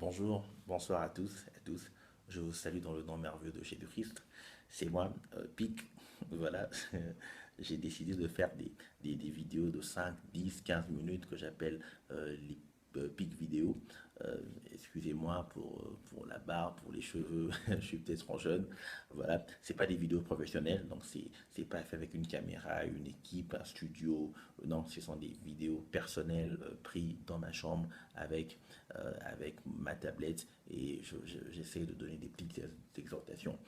Bonjour, bonsoir à tous et à tous. Je vous salue dans le nom merveilleux de Jésus-Christ. C'est moi, Pic. Voilà, j'ai décidé de faire des vidéos de 5, 10, 15 minutes que j'appelle les Pic vidéos. Excusez-moi pour la barbe, pour les cheveux, je suis peut-être trop jeune. Voilà, c'est pas des vidéos professionnelles, donc c'est pas fait avec une caméra, une équipe, un studio. Non, ce sont des vidéos personnelles prises dans ma chambre avec ma tablette et j'essaie de donner des petites exhortations,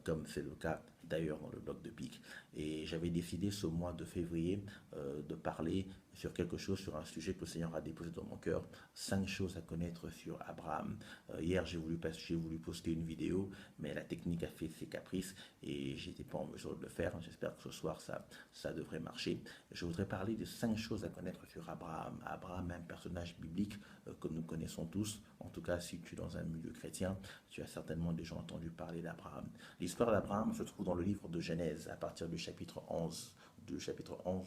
comme c'est le cas d'ailleurs dans le blog de Pic. Et j'avais décidé ce mois de février de parler sur quelque chose, sur un sujet que le Seigneur a déposé dans mon cœur, 5 choses à connaître sur Abraham. Hier, j'ai voulu poster une vidéo, mais la technique a fait ses caprices et j'étais pas en mesure de le faire. J'espère que ce soir, ça devrait marcher. Je voudrais parler de 5 choses à connaître sur Abraham. Abraham est un personnage biblique que nous connaissons tous. En tout cas, si tu es dans un milieu chrétien, tu as certainement déjà entendu parler d'Abraham. L'histoire d'Abraham se trouve dans le livre de Genèse, à partir du chapitre 11, au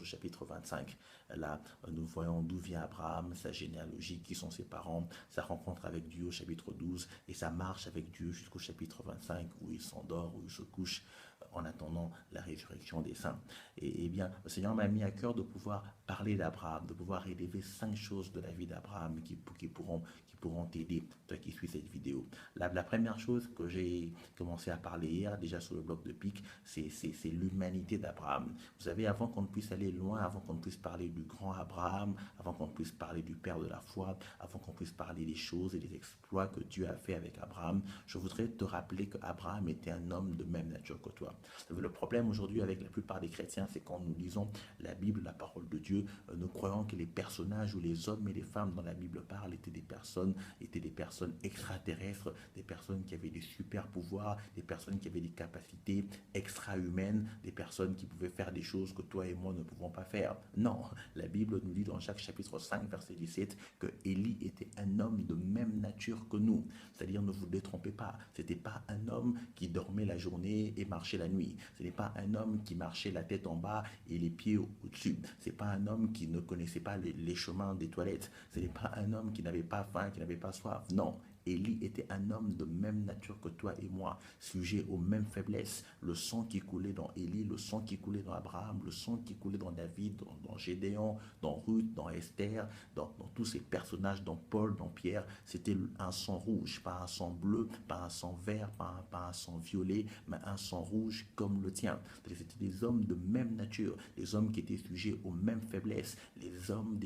chapitre 25. Là, nous voyons d'où vient Abraham, sa généalogie, qui sont ses parents, sa rencontre avec Dieu au chapitre 12 et sa marche avec Dieu jusqu'au chapitre 25 où il s'endort, où il se couche en attendant la résurrection des saints. Et bien, le Seigneur m'a mis à cœur de pouvoir parler d'Abraham, de pouvoir élever 5 choses de la vie d'Abraham qui pourront t'aider, toi qui suis cette vidéo. La première chose que j'ai commencé à parler hier, déjà sur le blog de Pic, c'est l'humanité d'Abraham. Vous savez, avant qu'on ne puisse aller loin, avant qu'on ne puisse parler du grand Abraham, avant qu'on puisse parler du père de la foi, avant qu'on puisse parler des choses et des exploits que Dieu a fait avec Abraham, je voudrais te rappeler qu'Abraham était un homme de même nature que toi. Le problème aujourd'hui avec la plupart des chrétiens, c'est quand nous lisons la Bible, la parole de Dieu, nous croyons que les personnages ou les hommes et les femmes dans la Bible parlent étaient des personnes extraterrestres, des personnes qui avaient des super pouvoirs, des personnes qui avaient des capacités extra-humaines, des personnes qui pouvaient faire des choses que toi et moi ne pouvons pas faire. Non, la Bible nous dit dans Jacques chapitre 5, verset 17, que Élie était un homme de même nature que nous. C'est-à-dire, ne vous détrompez pas, c'était pas un homme qui dormait la journée et marchait la nuit. Ce n'est pas un homme qui marchait la tête en bas et les pieds au-dessus. C'est pas un homme qui ne connaissait pas les chemins des toilettes. Ce n'est pas un homme qui n'avait pas faim, qui n'avait pas soif. Non, Élie était un homme de même nature que toi et moi, sujet aux mêmes faiblesses. Le sang qui coulait dans Élie, le sang qui coulait dans Abraham, le sang qui coulait dans David, dans Gédéon, dans Ruth, dans Esther, dans tous ces personnages, dans Paul, dans Pierre, c'était un sang rouge, pas un sang bleu, pas un sang vert, pas un sang violet, mais un sang rouge comme le tien. C'était des hommes de même nature, des hommes qui étaient sujets aux mêmes faiblesses, des hommes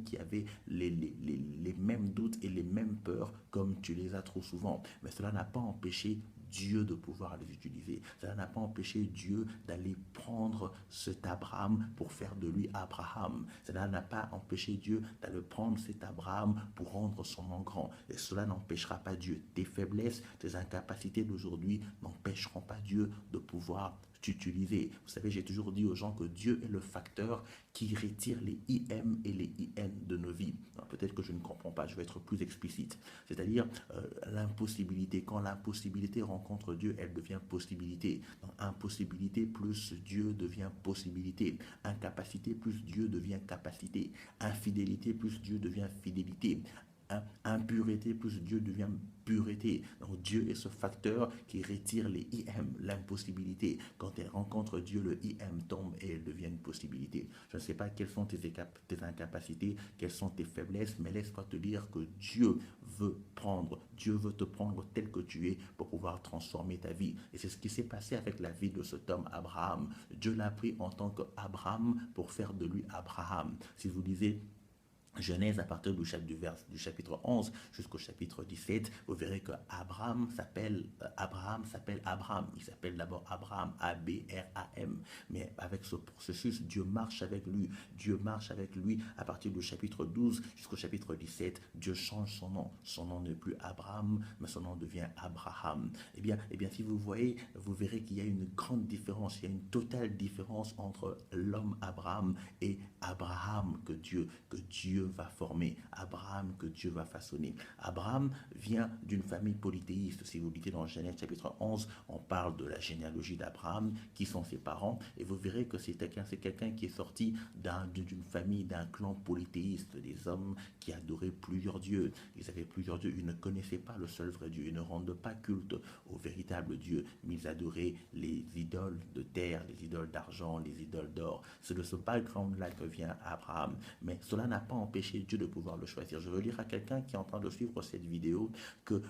qui avaient les mêmes doutes et les mêmes peurs comme tu les as trop souvent. Mais cela n'a pas empêché Dieu de pouvoir les utiliser. Cela n'a pas empêché Dieu d'aller prendre cet Abraham pour faire de lui Abraham. Cela n'a pas empêché Dieu d'aller prendre cet Abraham pour rendre son nom grand. Et cela n'empêchera pas Dieu. Tes faiblesses, tes incapacités d'aujourd'hui n'empêcheront pas Dieu de pouvoir t'utiliser. Vous savez, j'ai toujours dit aux gens que Dieu est le facteur qui retire les IM et les IN de nos vies. Peut-être que je ne comprends pas, je vais être plus explicite. C'est-à-dire l'impossibilité. Quand l'impossibilité rencontre Dieu, elle devient possibilité. Donc, impossibilité plus Dieu devient possibilité. Incapacité plus Dieu devient capacité. Infidélité plus Dieu devient fidélité. Impureté plus Dieu devient pureté. Donc Dieu est ce facteur qui retire les IM, l'impossibilité. Quand elle rencontre Dieu, le IM tombe et elle devient une possibilité. Je ne sais pas quelles sont tes incapacités, quelles sont tes faiblesses, mais laisse-moi te dire que Dieu veut te prendre tel que tu es pour pouvoir transformer ta vie. Et c'est ce qui s'est passé avec la vie de cet homme Abraham. Dieu l'a pris en tant qu'Abraham pour faire de lui Abraham. Si vous lisez Genèse à partir du chapitre 11 jusqu'au chapitre 17, vous verrez que Abraham s'appelle Abraham. Il s'appelle d'abord Abraham, A-B-R-A-M. Mais avec ce processus, Dieu marche avec lui. Dieu marche avec lui à partir du chapitre 12 jusqu'au chapitre 17. Dieu change son nom. Son nom n'est plus Abraham, mais son nom devient Abraham. Eh bien, si vous voyez, vous verrez qu'il y a une grande différence, il y a une totale différence entre l'homme Abraham et Abraham que Dieu va former, Abraham que Dieu va façonner. Abraham vient d'une famille polythéiste. Si vous lisez dans Genèse chapitre 11, on parle de la généalogie d'Abraham, qui sont ses parents, et vous verrez que c'est quelqu'un qui est sorti d'une famille, d'un clan polythéiste, des hommes qui adoraient plusieurs dieux. Ils avaient plusieurs dieux, ils ne connaissaient pas le seul vrai Dieu, ils ne rendent pas culte au véritable Dieu, mais ils adoraient les idoles de terre, les idoles d'argent, les idoles d'or. C'est de ce background-là que vient Abraham. Mais cela n'a pas empêché Dieu de pouvoir le choisir. Je veux dire à quelqu'un qui est en train de suivre cette vidéo que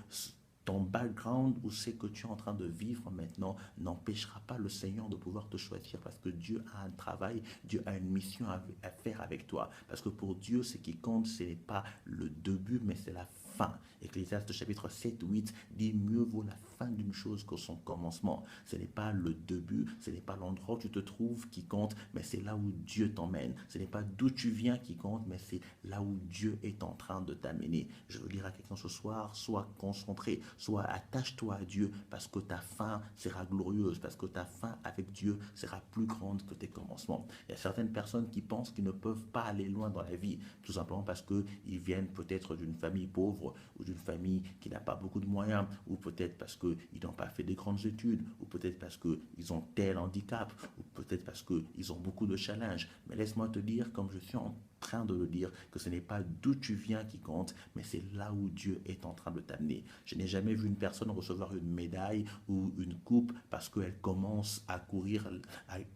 ton background ou ce que tu es en train de vivre maintenant n'empêchera pas le Seigneur de pouvoir te choisir parce que Dieu a un travail, Dieu a une mission à faire avec toi. Parce que pour Dieu, ce qui compte, ce n'est pas le début, mais c'est la fin. Ecclésiaste chapitre 7, 8 dit mieux vaut la fin d'une chose que son commencement. Ce n'est pas le début, ce n'est pas l'endroit où tu te trouves qui compte, mais c'est là où Dieu t'emmène. Ce n'est pas d'où tu viens qui compte, mais c'est là où Dieu est en train de t'amener. Je veux dire à quelqu'un ce soir, sois concentré, sois attache-toi à Dieu parce que ta fin sera glorieuse, parce que ta fin avec Dieu sera plus grande que tes commencements. Il y a certaines personnes qui pensent qu'ils ne peuvent pas aller loin dans la vie, tout simplement parce qu'ils viennent peut-être d'une famille pauvre ou d'une famille qui n'a pas beaucoup de moyens, ou peut-être parce qu'ils n'ont pas fait de grandes études, ou peut-être parce qu'ils ont tel handicap, ou peut-être parce qu'ils ont beaucoup de challenges. Mais laisse-moi te dire, comme je suis en train de le dire, que ce n'est pas d'où tu viens qui compte, mais c'est là où Dieu est en train de t'amener. Je n'ai jamais vu une personne recevoir une médaille ou une coupe parce qu'elle commence à courir,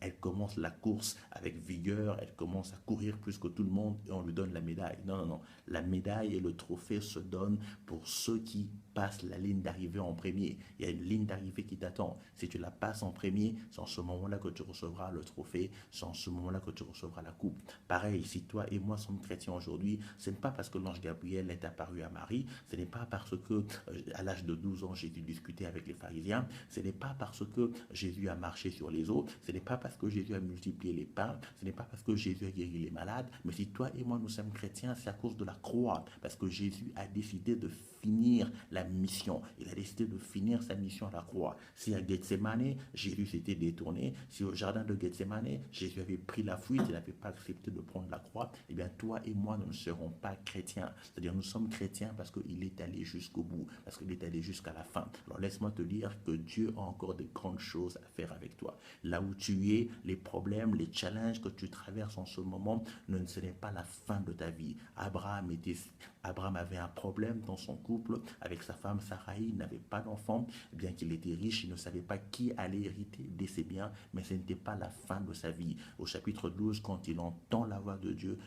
elle commence la course avec vigueur, elle commence à courir plus que tout le monde et on lui donne la médaille. Non, non, non. La médaille et le trophée se donnent pour ceux qui passent la ligne d'arrivée en premier. Il y a une ligne d'arrivée qui t'attend. Si tu la passes en premier, c'est en ce moment-là que tu recevras le trophée, c'est en ce moment-là que tu recevras la coupe. Pareil, si toi et moi sommes chrétiens aujourd'hui, ce n'est pas parce que l'ange Gabriel est apparu à Marie, ce n'est pas parce que à l'âge de 12 ans Jésus discutait avec les pharisiens, ce n'est pas parce que Jésus a marché sur les eaux, ce n'est pas parce que Jésus a multiplié les pains, ce n'est pas parce que Jésus a guéri les malades, mais si toi et moi nous sommes chrétiens, c'est à cause de la croix, parce que Jésus a décidé de finir la mission, il a décidé de finir sa mission à la croix. Si à Gethsemane, Jésus s'était détourné, si au jardin de Gethsemane, Jésus avait pris la fuite, il n'avait pas accepté de prendre la croix, eh bien toi et moi nous ne serons pas chrétiens, c'est-à-dire nous sommes chrétiens parce qu'il est allé jusqu'au bout, parce qu'il est allé jusqu'à la fin. Alors laisse-moi te dire que Dieu a encore de grandes choses à faire avec toi. Là où tu es, les problèmes, les challenges que tu traverses en ce moment, ce n'est pas la fin de ta vie. Abraham avait un problème dans son couple avec sa femme Sarai, il n'avait pas d'enfant, bien qu'il était riche, il ne savait pas qui allait hériter de ses biens, mais ce n'était pas la fin de sa vie. Au chapitre 12, quand il entend la voix de Dieu,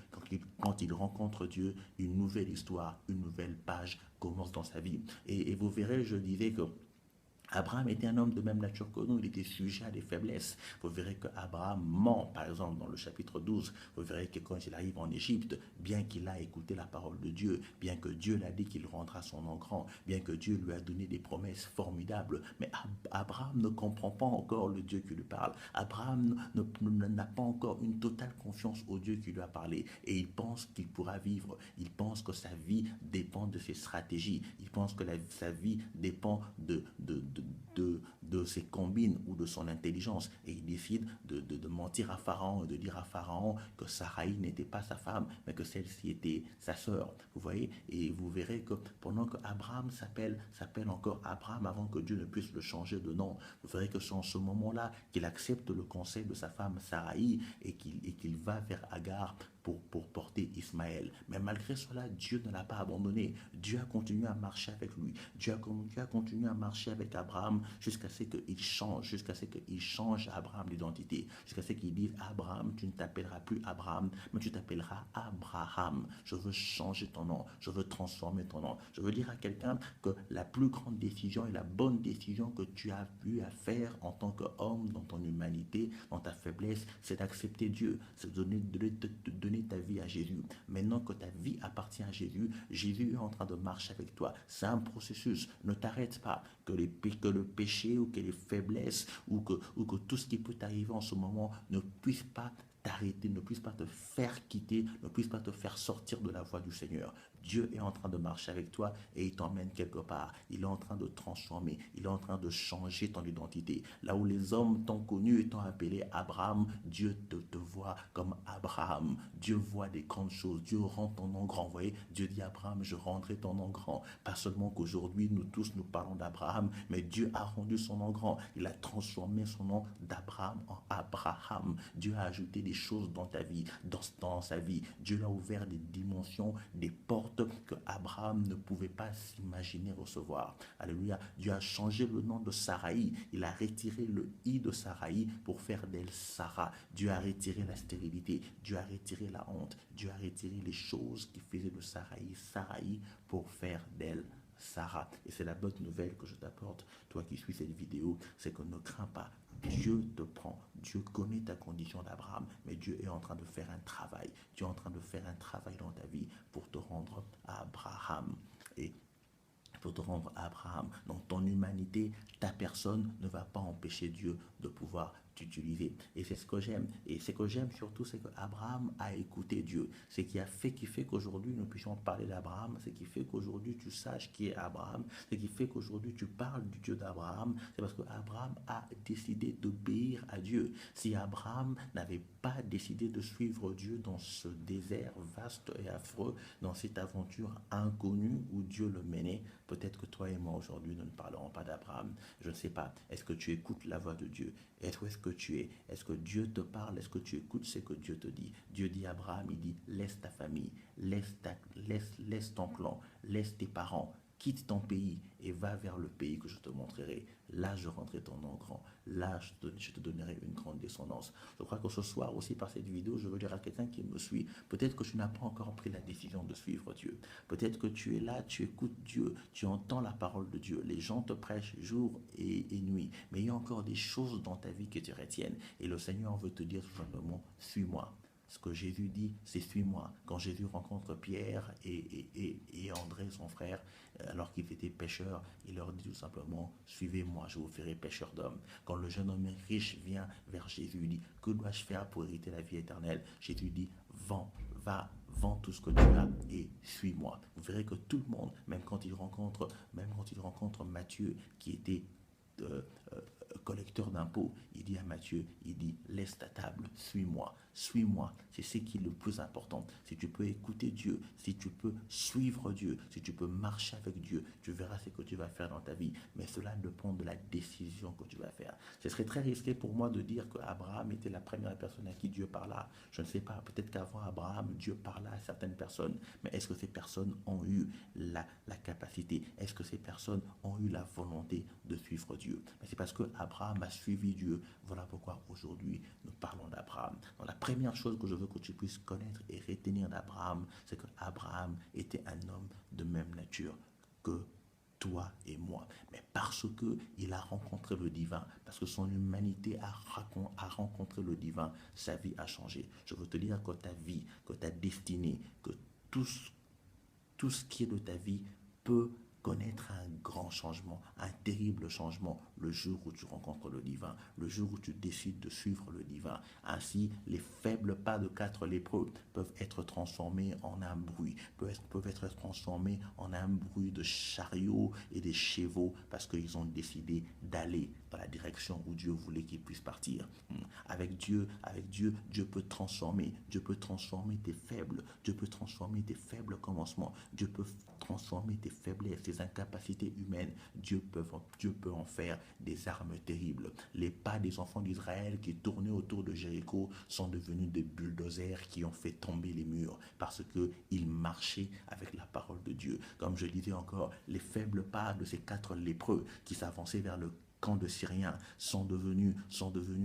quand il rencontre Dieu, une nouvelle histoire, une nouvelle page commence dans sa vie. Et vous verrez, je disais que Abraham était un homme de même nature que nous, il était sujet à des faiblesses. Vous verrez qu'Abraham ment, par exemple, dans le chapitre 12. Vous verrez que quand il arrive en Égypte, bien qu'il a écouté la parole de Dieu, bien que Dieu l'a dit qu'il rendra son nom grand, bien que Dieu lui a donné des promesses formidables, mais Abraham ne comprend pas encore le Dieu qui lui parle. Abraham n'a pas encore une totale confiance au Dieu qui lui a parlé. Et il pense qu'il pourra vivre. Il pense que sa vie dépend de ses stratégies. Il pense que sa vie dépend de ses combines ou de son intelligence. Et il décide de mentir à Pharaon et de dire à Pharaon que Sarai n'était pas sa femme, mais que celle-ci était sa sœur. Vous voyez? Et vous verrez que pendant que Abraham s'appelle encore Abraham avant que Dieu ne puisse le changer de nom, vous verrez que c'est en ce moment-là qu'il accepte le conseil de sa femme Sarai et qu'il va vers Agar pour porter Ismaël. Mais malgré cela, Dieu ne l'a pas abandonné. Dieu a continué à marcher avec lui. Dieu a continué à marcher avec Abraham jusqu'à ce qu'il change à Abraham l'identité. Jusqu'à ce qu'il dise, Abraham, tu ne t'appelleras plus Abraham, mais tu t'appelleras Abraham. Je veux changer ton nom. Je veux transformer ton nom. Je veux dire à quelqu'un que la plus grande décision et la bonne décision que tu as eu à faire en tant qu'homme, dans ton humanité, dans ta faiblesse, c'est d'accepter Dieu. C'est de donner ta vie à Jésus. Maintenant que ta vie appartient à Jésus, Jésus est en train de marcher avec toi. C'est un processus. Ne t'arrête pas. Que le péché ou que les faiblesses ou que tout ce qui peut t'arriver en ce moment ne puisse pas t'arrêter, ne puisse pas te faire quitter, ne puisse pas te faire sortir de la voie du Seigneur. Dieu est en train de marcher avec toi et il t'emmène quelque part. Il est en train de transformer, il est en train de changer ton identité. Là où les hommes t'ont connu et t'ont appelé Abraham, Dieu te voit comme Abraham. Dieu voit des grandes choses. Dieu rend ton nom grand. Vous voyez, Dieu dit Abraham, je rendrai ton nom grand. Pas seulement qu'aujourd'hui, nous tous, nous parlons d'Abraham, mais Dieu a rendu son nom grand. Il a transformé son nom d'Abraham en Abraham. Dieu a ajouté des choses dans ta vie, dans sa vie. Dieu a ouvert des dimensions, des portes que Abraham ne pouvait pas s'imaginer recevoir. Alléluia. Dieu a changé le nom de Saraï. Il a retiré le i de Saraï pour faire d'elle Sarah. Dieu a retiré la stérilité. Dieu a retiré la honte. Dieu a retiré les choses qui faisaient de Saraï pour faire d'elle Sarah. Et c'est la bonne nouvelle que je t'apporte, toi qui suis cette vidéo, c'est que ne crains pas. Dieu te prend. Dieu connaît ta condition d'Abraham, mais Dieu est en train de faire un travail. Dieu est en train de faire un travail dans ta vie pour te rendre à Abraham. Et pour te rendre à Abraham. Donc ton humanité, ta personne ne va pas empêcher Dieu de pouvoir t'utiliser. Et c'est ce que j'aime. Et ce que j'aime surtout, c'est que Abraham a écouté Dieu. Ce qui fait qu'aujourd'hui nous puissions parler d'Abraham, ce qui fait qu'aujourd'hui tu saches qui est Abraham, ce qui fait qu'aujourd'hui tu parles du Dieu d'Abraham, c'est parce que Abraham a décidé d'obéir à Dieu. Si Abraham n'avait pas décidé de suivre Dieu dans ce désert vaste et affreux, dans cette aventure inconnue où Dieu le menait, peut-être que toi et moi aujourd'hui nous ne parlerons pas d'Abraham. Je ne sais pas. Est-ce que tu écoutes la voix de Dieu? Est-ce que tu es? Est-ce que Dieu te parle? Est-ce que tu écoutes ce que Dieu te dit? Dieu dit à Abraham, il dit, laisse ta famille, laisse ton clan, laisse tes parents, quitte ton pays et va vers le pays que je te montrerai. Là, je rendrai ton nom grand. Là, je te donnerai une grande descendance. Je crois que ce soir aussi, par cette vidéo, je veux dire à quelqu'un qui me suit, peut-être que tu n'as pas encore pris la décision de suivre Dieu. Peut-être que tu es là, tu écoutes Dieu, tu entends la parole de Dieu. Les gens te prêchent jour et nuit. Mais il y a encore des choses dans ta vie qui te retiennent. Et le Seigneur veut te dire tout simplement, suis-moi. Ce que Jésus dit, c'est suis-moi. Quand Jésus rencontre Pierre et André, son frère, alors qu'ils étaient pêcheurs, il leur dit tout simplement, suivez-moi, je vous ferai pêcheurs d'hommes. Quand le jeune homme riche vient vers Jésus, il dit, que dois-je faire pour hériter la vie éternelle? Jésus dit, vends tout ce que tu as et suis-moi. Vous verrez que tout le monde, même quand il rencontre Matthieu, qui était euh, euh, collecteur d'impôts, il dit à Matthieu, il dit, laisse ta table, suis-moi, c'est ce qui est le plus important. Si tu peux écouter Dieu, si tu peux suivre Dieu, si tu peux marcher avec Dieu, tu verras ce que tu vas faire dans ta vie, mais cela dépend de la décision que tu vas faire. Ce serait très risqué pour moi de dire que Abraham était la première personne à qui Dieu parla. Je ne sais pas, peut-être qu'avant Abraham, Dieu parla à certaines personnes, mais est-ce que ces personnes ont eu la capacité? Est-ce que ces personnes ont eu la volonté de suivre Dieu? Mais c'est parce que Abraham a suivi Dieu. Voilà pourquoi aujourd'hui nous parlons d'Abraham. Donc la première chose que je veux que tu puisses connaître et retenir d'Abraham, c'est que Abraham était un homme de même nature que toi et moi, mais parce que il a rencontré le divin, parce que son humanité a rencontré le divin, sa vie a changé. Je veux te dire que ta vie, que ta destinée, que tout ce qui est de ta vie peut connaître un grand changement, un terrible changement le jour où tu rencontres le divin, le jour où tu décides de suivre le divin. Ainsi, les faibles pas de 4 lépreux peuvent être transformés en un bruit, peuvent être transformés en un bruit de chariots et des chevaux parce qu'ils ont décidé d'aller dans la direction où Dieu voulait qu'ils puissent partir. Avec Dieu, Dieu peut transformer tes faibles, Dieu peut transformer tes faibles commencements, Dieu peut transformer tes faiblesses, tes incapacités humaines. Dieu peut en faire des armes terribles. Les pas des enfants d'Israël qui tournaient autour de Jéricho sont devenus des bulldozers qui ont fait tomber les murs parce qu'ils marchaient avec la parole de Dieu. Comme je disais encore, les faibles pas de ces 4 lépreux qui s'avançaient vers le camp de Syriens sont devenus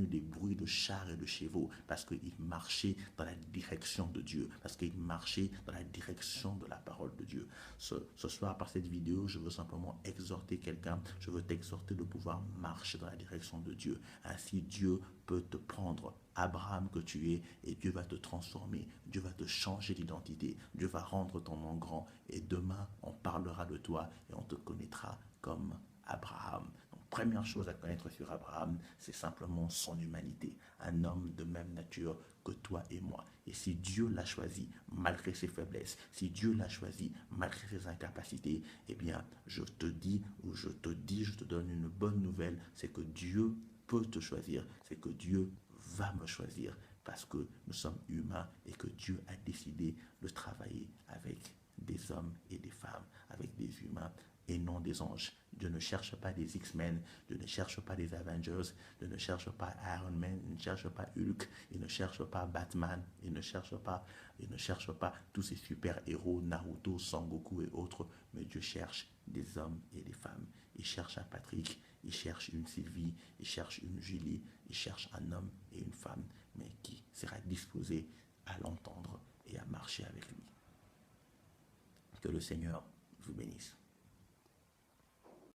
des bruits de chars et de chevaux parce qu'ils marchaient dans la direction de Dieu, parce qu'ils marchaient dans la direction de la parole de Dieu. Ce soir, par cette vidéo, je veux simplement exhorter quelqu'un, je veux t'exhorter de pouvoir marcher dans la direction de Dieu. Ainsi, Dieu peut te prendre, Abraham que tu es, et Dieu va te transformer, Dieu va te changer d'identité, Dieu va rendre ton nom grand, et demain, on parlera de toi et on te connaîtra comme Abraham. première chose à connaître sur Abraham, c'est simplement son humanité. Un homme de même nature que toi et moi. Et si Dieu l'a choisi, malgré ses faiblesses, si Dieu l'a choisi, malgré ses incapacités, eh bien, je te dis, ou je te donne une bonne nouvelle, c'est que Dieu peut te choisir, c'est que Dieu va me choisir, parce que nous sommes humains et que Dieu a décidé de travailler avec des hommes et des femmes, avec des humains et non des anges. Dieu ne cherche pas des X-Men, Dieu ne cherche pas des Avengers, Dieu ne cherche pas Iron Man, il ne cherche pas Hulk, il ne cherche pas Batman, il ne cherche pas tous ces super-héros, Naruto, Sangoku et autres, mais Dieu cherche des hommes et des femmes. Il cherche un Patrick, il cherche une Sylvie, il cherche une Julie, il cherche un homme et une femme, mais qui sera disposé à l'entendre et à marcher avec lui. Que le Seigneur vous bénisse.